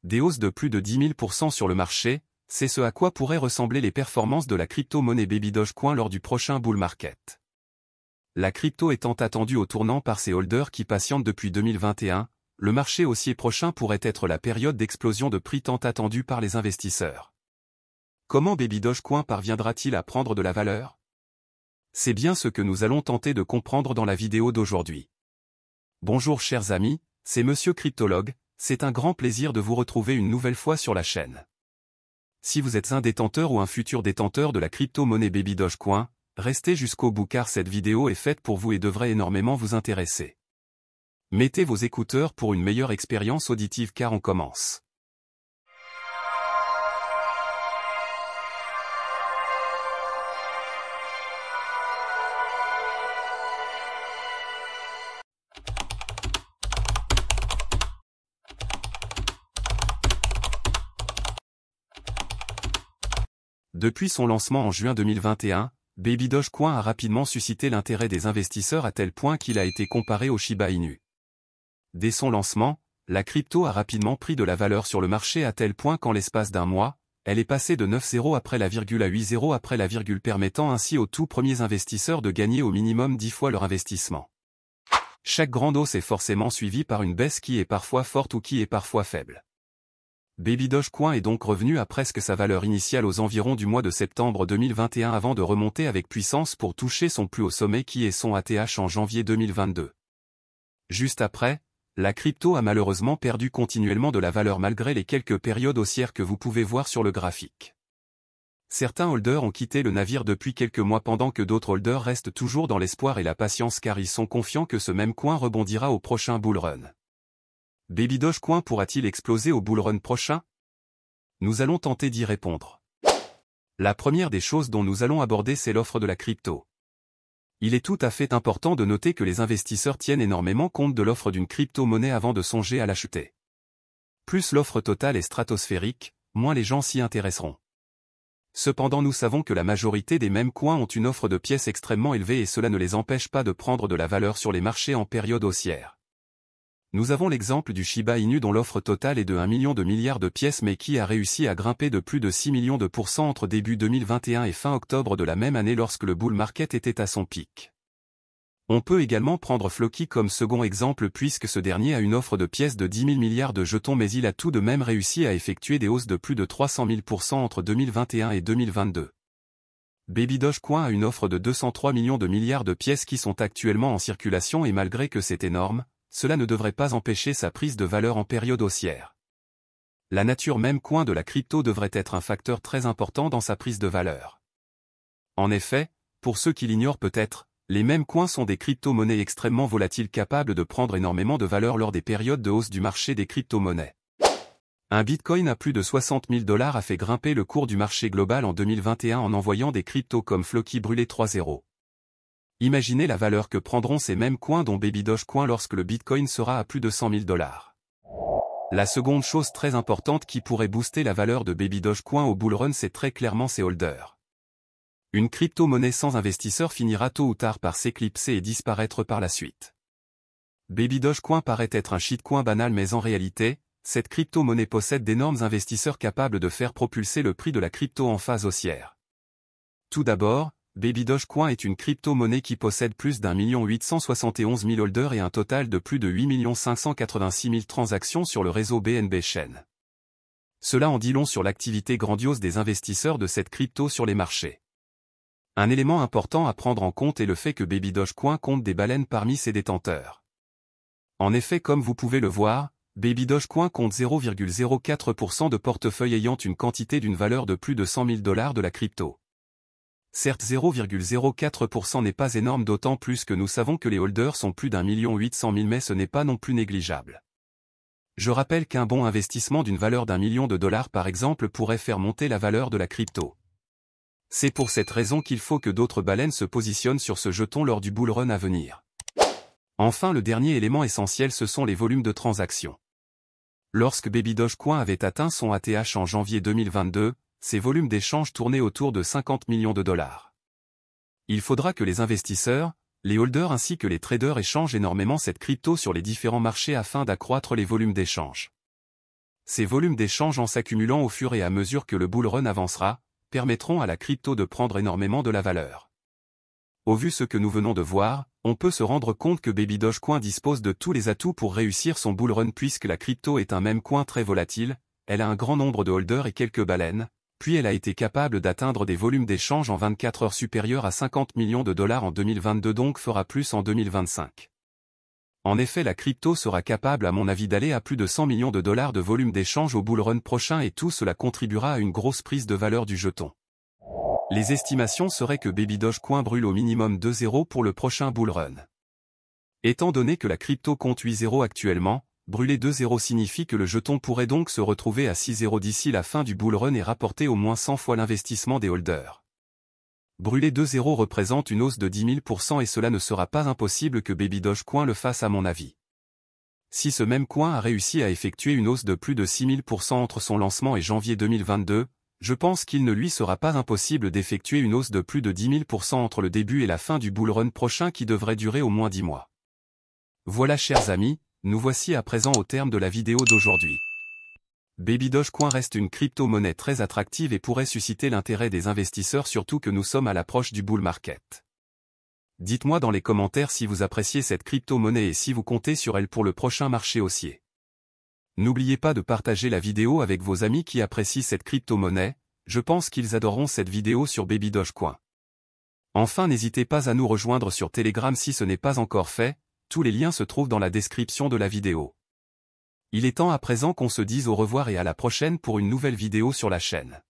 Des hausses de plus de 10 000% sur le marché, c'est ce à quoi pourraient ressembler les performances de la crypto-monnaie Baby Dogecoin lors du prochain bull market. La crypto étant attendue au tournant par ses holders qui patientent depuis 2021, le marché haussier prochain pourrait être la période d'explosion de prix tant attendue par les investisseurs. Comment Baby Dogecoin parviendra-t-il à prendre de la valeur? C'est bien ce que nous allons tenter de comprendre dans la vidéo d'aujourd'hui. Bonjour chers amis, c'est Monsieur Cryptologue, c'est un grand plaisir de vous retrouver une nouvelle fois sur la chaîne. Si vous êtes un détenteur ou un futur détenteur de la crypto-monnaie Baby Dogecoin, restez jusqu'au bout car cette vidéo est faite pour vous et devrait énormément vous intéresser. Mettez vos écouteurs pour une meilleure expérience auditive car on commence. Depuis son lancement en juin 2021, Baby Dogecoin a rapidement suscité l'intérêt des investisseurs à tel point qu'il a été comparé au Shiba Inu. Dès son lancement, la crypto a rapidement pris de la valeur sur le marché à tel point qu'en l'espace d'un mois, elle est passée de 9 zéros après la virgule à 8 zéros après la virgule, permettant ainsi aux tout premiers investisseurs de gagner au minimum 10 fois leur investissement. Chaque grande hausse est forcément suivie par une baisse qui est parfois forte ou qui est parfois faible. Baby Dogecoin est donc revenu à presque sa valeur initiale aux environs du mois de septembre 2021 avant de remonter avec puissance pour toucher son plus haut sommet qui est son ATH en janvier 2022. Juste après, la crypto a malheureusement perdu continuellement de la valeur malgré les quelques périodes haussières que vous pouvez voir sur le graphique. Certains holders ont quitté le navire depuis quelques mois pendant que d'autres holders restent toujours dans l'espoir et la patience car ils sont confiants que ce même coin rebondira au prochain bull run. Baby Dogecoin pourra-t-il exploser au bull run prochain? Nous allons tenter d'y répondre. La première des choses dont nous allons aborder c'est l'offre de la crypto. Il est tout à fait important de noter que les investisseurs tiennent énormément compte de l'offre d'une crypto-monnaie avant de songer à l'acheter. Plus l'offre totale est stratosphérique, moins les gens s'y intéresseront. Cependant nous savons que la majorité des mêmes coins ont une offre de pièces extrêmement élevée et cela ne les empêche pas de prendre de la valeur sur les marchés en période haussière. Nous avons l'exemple du Shiba Inu dont l'offre totale est de 1 million de milliards de pièces mais qui a réussi à grimper de plus de 6 millions de pourcents entre début 2021 et fin octobre de la même année lorsque le bull market était à son pic. On peut également prendre Floki comme second exemple puisque ce dernier a une offre de pièces de 10 000 milliards de jetons mais il a tout de même réussi à effectuer des hausses de plus de 300 000% entre 2021 et 2022. Baby Dogecoin a une offre de 203 millions de milliards de pièces qui sont actuellement en circulation et malgré que c'est énorme, cela ne devrait pas empêcher sa prise de valeur en période haussière. La nature même coin de la crypto devrait être un facteur très important dans sa prise de valeur. En effet, pour ceux qui l'ignorent peut-être, les mêmes coins sont des crypto-monnaies extrêmement volatiles capables de prendre énormément de valeur lors des périodes de hausse du marché des crypto-monnaies. Un bitcoin à plus de 60 000 $ a fait grimper le cours du marché global en 2021 en envoyant des cryptos comme Floki brûler 3-0. Imaginez la valeur que prendront ces mêmes coins dont Baby Dogecoin lorsque le Bitcoin sera à plus de 100 000 $. La seconde chose très importante qui pourrait booster la valeur de Baby Dogecoin au bull run c'est très clairement ses holders. Une crypto-monnaie sans investisseurs finira tôt ou tard par s'éclipser et disparaître par la suite. Baby Dogecoin paraît être un shitcoin banal mais en réalité, cette crypto-monnaie possède d'énormes investisseurs capables de faire propulser le prix de la crypto en phase haussière. Tout d'abord, Baby Dogecoin est une crypto-monnaie qui possède plus d'1 871 000 holders et un total de plus de 8 586 000 transactions sur le réseau BNB Chain. Cela en dit long sur l'activité grandiose des investisseurs de cette crypto sur les marchés. Un élément important à prendre en compte est le fait que Baby Dogecoin compte des baleines parmi ses détenteurs. En effet, comme vous pouvez le voir, Baby Dogecoin compte 0,04% de portefeuille ayant une quantité d'une valeur de plus de 100 000 $ de la crypto. Certes 0,04% n'est pas énorme d'autant plus que nous savons que les holders sont plus d'1 800 000 mais ce n'est pas non plus négligeable. Je rappelle qu'un bon investissement d'une valeur d'1 million de dollars par exemple pourrait faire monter la valeur de la crypto. C'est pour cette raison qu'il faut que d'autres baleines se positionnent sur ce jeton lors du bull run à venir. Enfin le dernier élément essentiel ce sont les volumes de transactions. Lorsque Baby Dogecoin avait atteint son ATH en janvier 2022, ses volumes d'échange tournaient autour de 50 millions de dollars. Il faudra que les investisseurs, les holders ainsi que les traders échangent énormément cette crypto sur les différents marchés afin d'accroître les volumes d'échange. Ces volumes d'échange en s'accumulant au fur et à mesure que le bull run avancera, permettront à la crypto de prendre énormément de la valeur. Au vu ce que nous venons de voir, on peut se rendre compte que Baby Dogecoin dispose de tous les atouts pour réussir son bull run puisque la crypto est un meme coin très volatile, elle a un grand nombre de holders et quelques baleines, puis elle a été capable d'atteindre des volumes d'échange en 24 heures supérieurs à 50 millions de dollars en 2022 donc fera plus en 2025. En effet la crypto sera capable à mon avis d'aller à plus de 100 millions de dollars de volume d'échange au bull run prochain et tout cela contribuera à une grosse prise de valeur du jeton. Les estimations seraient que Baby Dogecoin brûle au minimum 2-0 pour le prochain bull run. Étant donné que la crypto compte 8-0 actuellement, brûler 2-0 signifie que le jeton pourrait donc se retrouver à 6-0 d'ici la fin du bull run et rapporter au moins 100 fois l'investissement des holders. Brûler 2-0 représente une hausse de 10 000% et cela ne sera pas impossible que Baby Dogecoin le fasse à mon avis. Si ce même coin a réussi à effectuer une hausse de plus de 6 000% entre son lancement et janvier 2022, je pense qu'il ne lui sera pas impossible d'effectuer une hausse de plus de 10 000% entre le début et la fin du bull run prochain qui devrait durer au moins 10 mois. Voilà chers amis, nous voici à présent au terme de la vidéo d'aujourd'hui. Baby Dogecoin reste une crypto-monnaie très attractive et pourrait susciter l'intérêt des investisseurs surtout que nous sommes à l'approche du bull market. Dites-moi dans les commentaires si vous appréciez cette crypto-monnaie et si vous comptez sur elle pour le prochain marché haussier. N'oubliez pas de partager la vidéo avec vos amis qui apprécient cette crypto-monnaie, je pense qu'ils adoreront cette vidéo sur Baby Dogecoin. Enfin n'hésitez pas à nous rejoindre sur Telegram si ce n'est pas encore fait, tous les liens se trouvent dans la description de la vidéo. Il est temps à présent qu'on se dise au revoir et à la prochaine pour une nouvelle vidéo sur la chaîne.